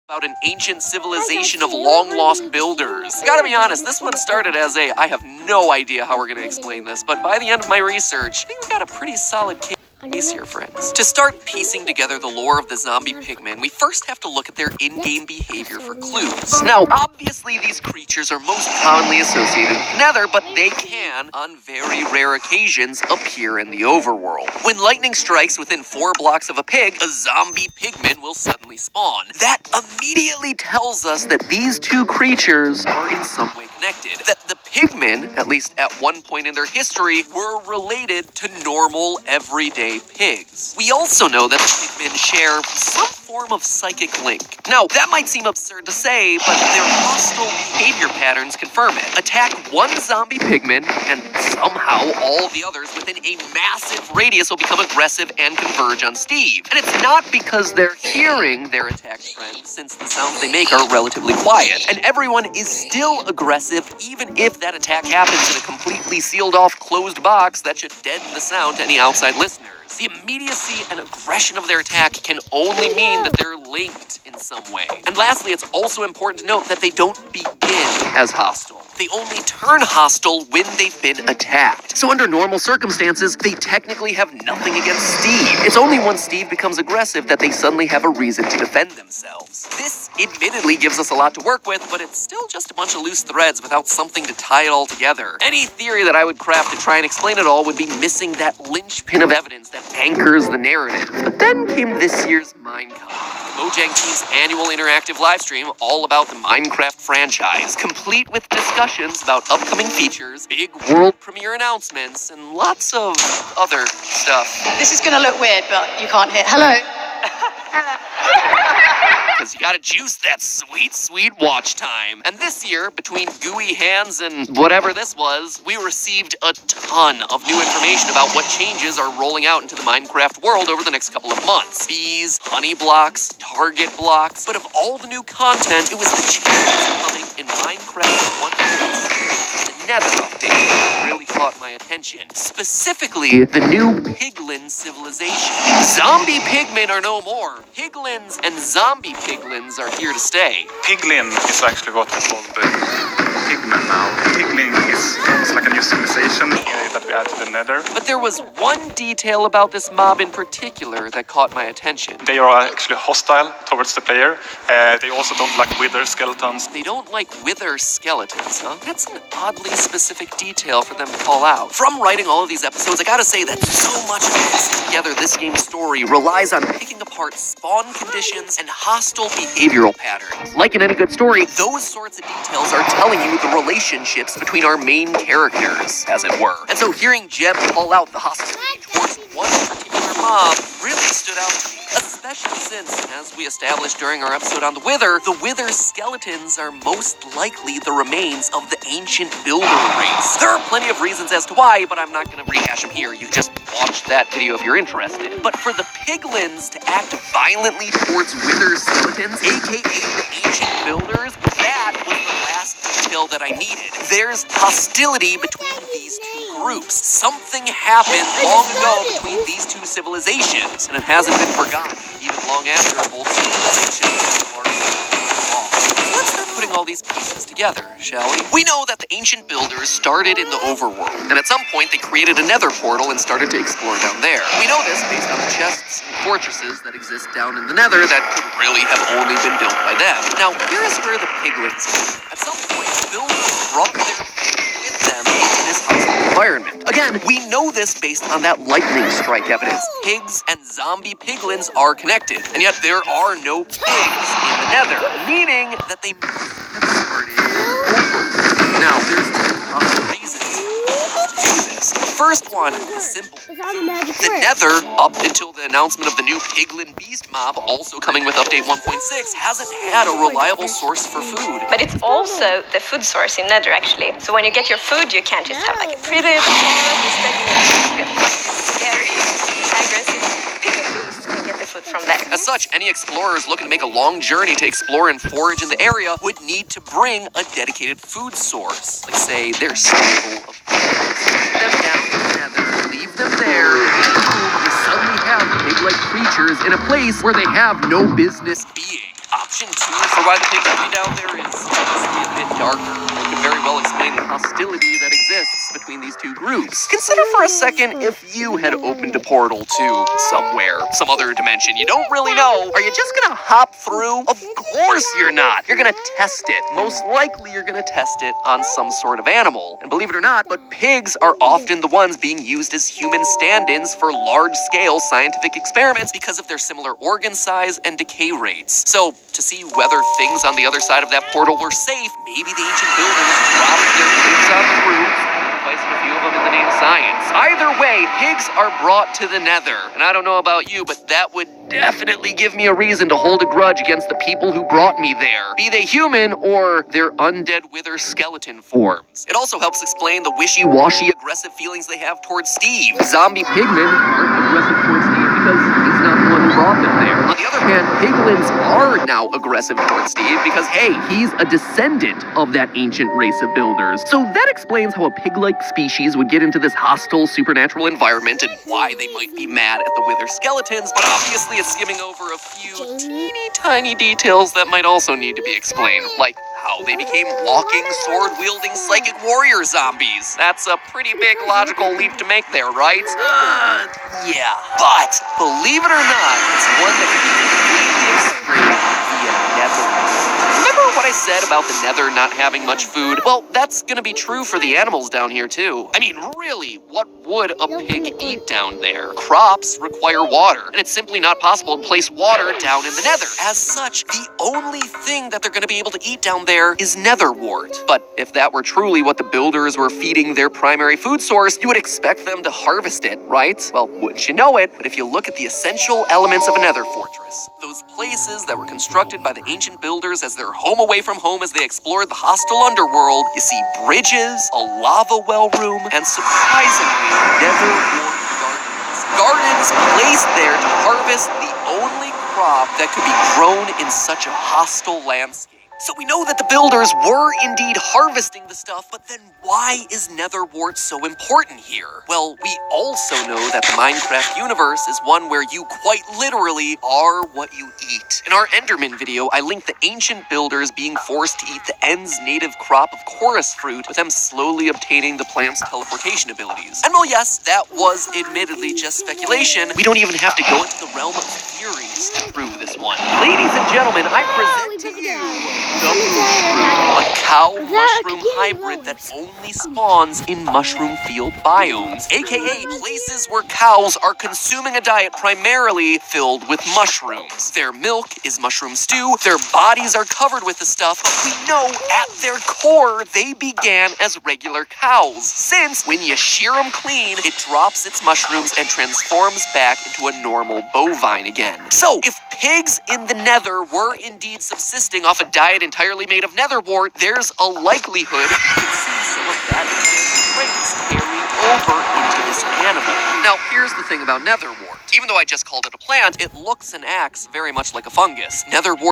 about an ancient civilization of long-lost builders. Gotta be honest, this one started as I have no idea how we're gonna explain this, but by the end of my research, I think we got a pretty solid case here, friends. To start piecing together the lore of the zombie pigmen, we first have to look at their in-game behavior for clues. Now, obviously, these creatures are most commonly associated with Nether, but they can, on very rare occasions, appear in the overworld. When lightning strikes within 4 blocks of a pig, a zombie pigman will suddenly spawn. That immediately tells us that these two creatures are in some way connected. That the pigmen, at least at one point in their history, were related to normal, everyday pigs. We also know that the pigmen share some form of psychic link. Now, that might seem absurd to say, but their hostile behavior patterns confirm it. Attack one zombie pigman, and somehow all the others within a massive radius will become aggressive and converge on Steve. And it's not because they're hearing their attack friends, since the sounds they make are relatively quiet. And everyone is still aggressive, even if that attack happens in a completely sealed-off closed box that should deaden the sound to any outside listeners. The immediacy and aggression of their attack can only mean that they're linked in some way. And lastly, it's also important to note that they don't begin as hostile. They only turn hostile when they've been attacked. So under normal circumstances, they technically have nothing against Steve. It's only once Steve becomes aggressive that they suddenly have a reason to defend themselves. This admittedly gives us a lot to work with, but it's still just a bunch of loose threads without something to tie it all together. Any theory that I would craft to try and explain it all would be missing that linchpin of evidence that anchors the narrative. But then came this year's Minecraft. Mojang Team's annual interactive livestream all about the Minecraft franchise, complete with discussions about upcoming features, big world premiere announcements, and lots of other stuff. This is gonna look weird, but you can't hear. Hello. Because you gotta juice that sweet, sweet watch time. And this year, between gooey hands and whatever this was, we received a ton of new information about what changes are rolling out into the Minecraft world over the next couple of months. Bees, honey blocks, target blocks. But of all the new content, it was the changes coming in Minecraft 1.6. The Nether update that really caught my attention. Specifically, the new Piglin civilization. Zombie pigmen are no more. Piglins and zombie piglins are here to stay. Piglin is actually what we call the pigmen now. Piglin is almost like a new civilization that we add to the Nether. But there was one detail about this mob in particular that caught my attention. They are actually hostile towards the player. They also don't like wither skeletons. They don't like wither skeletons, huh? That's an oddly specific detail for them to call out. From writing all of these episodes, I gotta say that so much of piecing together this game's story relies on picking apart spawn conditions and hostile behavioral patterns. Like in any good story, those sorts of details are telling you the relationships between our main characters, as it were. And so hearing Jeb call out the hostility towards one particular mob really stood out to me. Especially since, as we established during our episode on the Wither skeletons are most likely the remains of the ancient builder race. There are plenty of reasons as to why, but I'm not going to rehash them here. You just watch that video if you're interested. But for the piglins to act violently towards Wither skeletons, aka the ancient builders, that was the last detail that I needed. There's hostility between these two groups. Something happened long ago between these two civilizations, and it hasn't been forgotten, even long after both civilizations are lost. Let's start putting all these pieces together, shall we? We know that the ancient builders started in the overworld, and at some point they created a nether portal and started to explore down there. We know this based on the chests and fortresses that exist down in the nether that could really have only been built by them. Now, here's where the piglins came. At some point, builders brought their with them into this hostile environment. Again, we know this based on that lightning strike evidence. Pigs and zombie piglins are connected, and yet there are no pigs in the nether, meaning that they started over. Now, there's reasons to do this. The first one is simple. The nether, up until the announcement of the new piglin beast mob, also coming with update 1.6, hasn't had a reliable source for food. But it's also the food source in Nether, actually. So when you get your food, you can't just have like a pretty scary, aggressive piglin and get the food from there. As such, any explorers looking to make a long journey to explore and forage in the area would need to bring a dedicated food source. Like, say, their staple of put them down in the nether, leave them there, and you suddenly have pig-like creatures in a place where they have no business being. Option 2 for why the pigs would be down there is honestly a bit darker. It could very well explain the hostility that exists between these two groups. Consider for a second if you had opened a portal to somewhere, some other dimension you don't really know. Are you just gonna hop through? Of course you're not. You're gonna test it. Most likely you're gonna test it on some sort of animal. And believe it or not, but pigs are often the ones being used as human stand-ins for large-scale scientific experiments because of their similar organ size and decay rates. So, to see whether things on the other side of that portal were safe, maybe the ancient builders dropped their pigs on through, sacrificing a few of them in the name of science. Either way, pigs are brought to the Nether. And I don't know about you, but that would definitely give me a reason to hold a grudge against the people who brought me there, be they human or their undead wither skeleton forms. It also helps explain the wishy-washy aggressive feelings they have towards Steve. Zombie pigmen aren't aggressive towards Steve because he's not the one who brought them there. On the other hand, piglins are now aggressive towards Steve because, hey, he's a descendant of that ancient race of builders. So that explains how a pig-like species would get into this hostile supernatural environment and why they might be mad at the wither skeletons, but obviously it's skimming over a few teeny tiny details that might also need to be explained, like how they became walking, sword-wielding psychic warrior zombies. That's a pretty big logical leap to make there, right? Yeah. But, believe it or not, it's one that can be completely explained via nether. Remember what I said about the Nether not having much food? Well, that's gonna be true for the animals down here too. I mean, really, what would a pig eat down there? Crops require water, and it's simply not possible to place water down in the Nether. As such, the only thing that they're gonna be able to eat down there is netherwort. But if that were truly what the builders were feeding their primary food source, you would expect them to harvest it, right? Well, wouldn't you know it? But if you look at the essential elements of a Nether fortress, those places that were constructed by the ancient builders as their home away from home as they explored the hostile underworld, you see bridges, a lava well room, and surprisingly, netherwort gardens. Gardens placed there to harvest the only crop that could be grown in such a hostile landscape. So we know that the builders were indeed harvesting the stuff, but then why is netherwort so important here? Well, we also know that the Minecraft universe is one where you quite literally are what you eat. In our Enderman video, I linked the ancient builders being forced to eat the End's native crop of chorus fruit, with them slowly obtaining the plant's teleportation abilities. And while yes, that was admittedly just speculation, we don't even have to go into the realm of theories to prove this one. Ladies and gentlemen, I present to you the mushroom, a cow-mushroom hybrid that only spawns in mushroom field biomes, aka places where cows are consuming a diet primarily filled with mushrooms. Their milk is mushroom stew, their bodies are covered with the stuff, but we know at their core they began as regular cows, since when you shear them clean, it drops its mushrooms and transforms back into a normal bovine again. So, if pigs in the Nether were indeed subsisting off a diet entirely made of netherwort, there's a likelihood you could see some of that traits carry over into this animal. Now, here's the thing about netherwort. Even though I just called it a plant, it looks and acts very much like a fungus. Netherwort